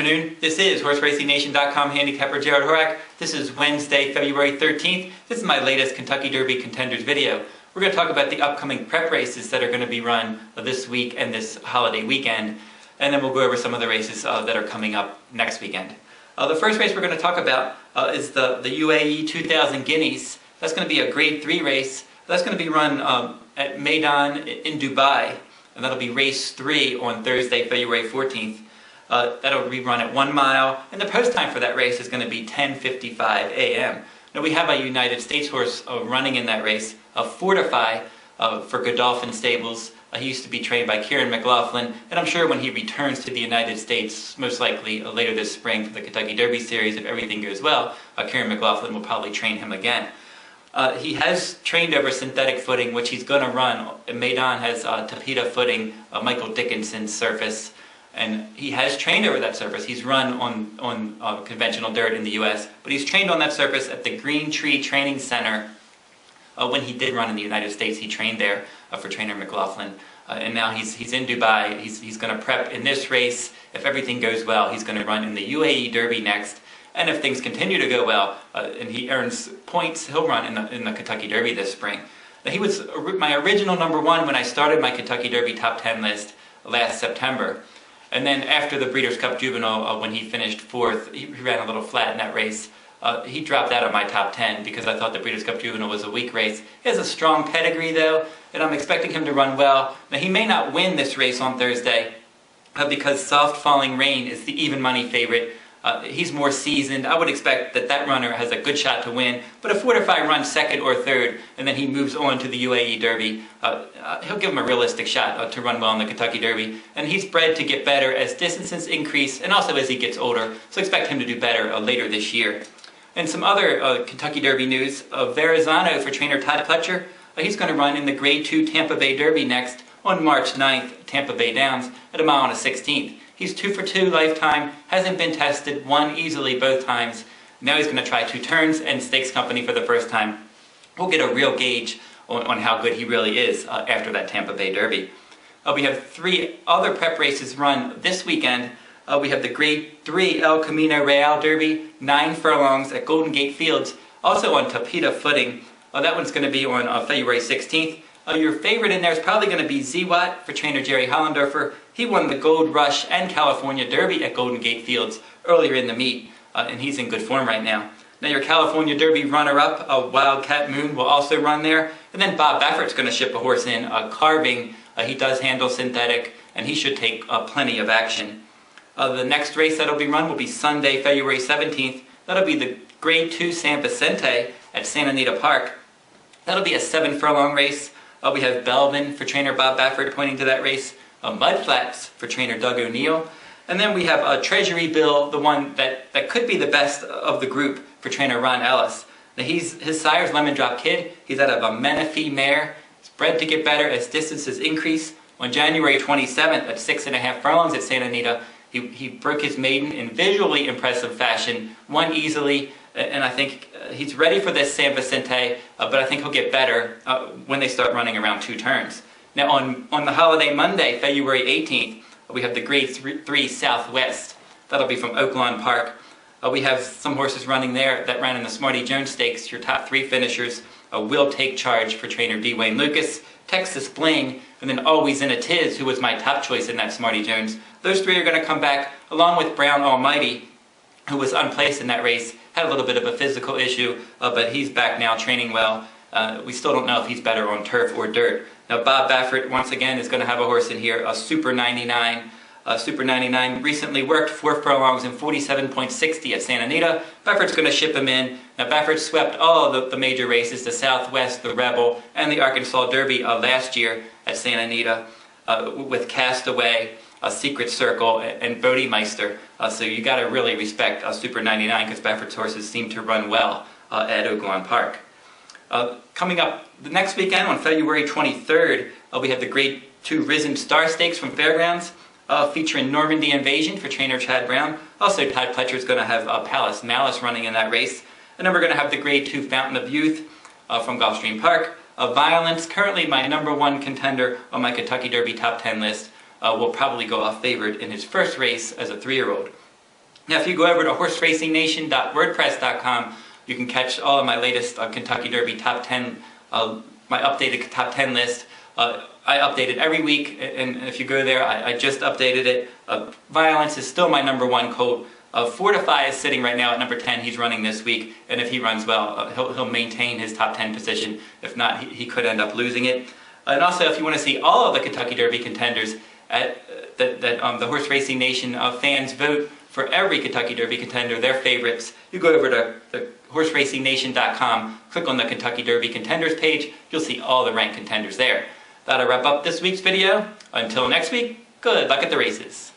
afternoon. This is HorseRacingNation.com handicapper Jared Horak. This is Wednesday, February 13th. This is my latest Kentucky Derby Contenders video. We're going to talk about the upcoming prep races that are going to be run this week and this holiday weekend. And then we'll go over some of the races that are coming up next weekend. The first race we're going to talk about is the UAE 2000 Guineas. That's going to be a Grade 3 race. That's going to be run at Maidan in Dubai. And that'll be race 3 on Thursday, February 14th. That'll be run at 1 mile, and the post time for that race is going to be 10:55 a.m. Now we have a United States horse running in that race, Fortify, for Godolphin Stables. He used to be trained by Kieran McLaughlin, and I'm sure when he returns to the United States, most likely later this spring for the Kentucky Derby Series, if everything goes well, Kieran McLaughlin will probably train him again. He has trained over synthetic footing, which he's going to run. Maidan has Tapeta footing, Michael Dickinson's surface, and he has trained over that surface. He's run on conventional dirt in the U.S., but he's trained on that surface at the Green Tree Training Center. When he did run in the United States, he trained there for trainer McLaughlin, and now he's in Dubai. He's going to prep in this race. If everything goes well, he's going to run in the UAE Derby next. And if things continue to go well, and he earns points, he'll run in the Kentucky Derby this spring. Now, he was my original #1 when I started my Kentucky Derby top 10 list last September. And then after the Breeders' Cup Juvenile, when he finished 4th, he ran a little flat in that race. He dropped out of my top 10 because I thought the Breeders' Cup Juvenile was a weak race. He has a strong pedigree though, and I'm expecting him to run well. Now he may not win this race on Thursday because Soft Falling Rain is the even money favorite. He's more seasoned. I would expect that runner has a good shot to win. But if Fortify runs 2nd or 3rd, and then he moves on to the UAE Derby, he'll give him a realistic shot to run well in the Kentucky Derby. And he's bred to get better as distances increase, and also as he gets older. So expect him to do better later this year. And some other Kentucky Derby news: Verrazano for trainer Todd Pletcher. He's going to run in the Grade 2 Tampa Bay Derby next on March 9th, Tampa Bay Downs, at 1 mile and a 16th. He's 2 for 2 lifetime, hasn't been tested, won easily both times. Now he's going to try 2 turns and stakes company for the first time. We'll get a real gauge on how good he really is after that Tampa Bay Derby. We have 3 other prep races run this weekend. We have the Grade 3 El Camino Real Derby, 9 furlongs at Golden Gate Fields, also on Tapeta footing. That one's going to be on February 16th. Your favorite in there is probably going to be Z-Watt for trainer Jerry Hollendorfer. He won the Gold Rush and California Derby at Golden Gate Fields earlier in the meet, and he's in good form right now. Now your California Derby runner-up, Wildcat Moon, will also run there. And then Bob Baffert's going to ship a horse in, Carving. He does handle synthetic, and he should take plenty of action. The next race that'll be run will be Sunday, February 17th. That'll be the Grade 2 San Vicente at Santa Anita Park. That'll be a 7 furlong race. We have Belvin for trainer Bob Baffert pointing to that race, Mudflaps for trainer Doug O'Neill, and then we have Treasury Bill, the one that could be the best of the group, for trainer Ron Ellis. Now his sire's Lemon Drop Kid. He's out of a Menifee mare. He's bred to get better as distances increase. On January 27th at 6.5 furlongs at Santa Anita, he broke his maiden in visually impressive fashion, won easily, and I think he's ready for this San Vicente, but I think he'll get better when they start running around 2 turns. Now on the holiday Monday, February 18th, we have the Grade 3 Southwest. That'll be from Oaklawn Park. We have some horses running there that ran in the Smarty Jones Stakes. Your top 3 finishers will take charge for trainer D. Wayne Lucas, Texas Bling, and then Always in a Tiz, who was my top choice in that Smarty Jones. Those 3 are going to come back, along with Brown Almighty, who was unplaced in that race, had a little bit of a physical issue, but he's back now training well. We still don't know if he's better on turf or dirt. Now Bob Baffert, once again, is going to have a horse in here, a Super 99. Super 99 recently worked 4 furlongs in 47.60 at Santa Anita. Baffert's going to ship him in. Now Baffert swept all of the major races, the Southwest, the Rebel, and the Arkansas Derby last year at Santa Anita with Castaway, Secret Circle, and Bodemeister. So you got to really respect Super 99 because Baffert's horses seem to run well at Oaklawn Park. Coming up the next weekend on February 23rd, we have the Grade 2 Risen Star Stakes from Fairgrounds, featuring Normandy Invasion for trainer Chad Brown. Also, Todd Pletcher is going to have Malice running in that race. And then we're going to have the Grade 2 Fountain of Youth from Gulfstream Park. Violence, currently my #1 contender on my Kentucky Derby top 10 list, will probably go off favored in his first race as a 3-year-old. Now, if you go over to horseracingnation.wordpress.com, you can catch all of my latest Kentucky Derby top 10, my updated top 10 list. I update it every week, and if you go there, I just updated it. Violence is still my #1 colt. Fortify is sitting right now at number 10. He's running this week, and if he runs well, he'll maintain his top 10 position. If not, he could end up losing it. And also, if you want to see all of the Kentucky Derby contenders the Horse Racing Nation fans vote for every Kentucky Derby contender, their favorites, you go over to horseracingnation.com, click on the Kentucky Derby contenders page, you'll see all the ranked contenders there. That'll wrap up this week's video. Until next week, good luck at the races.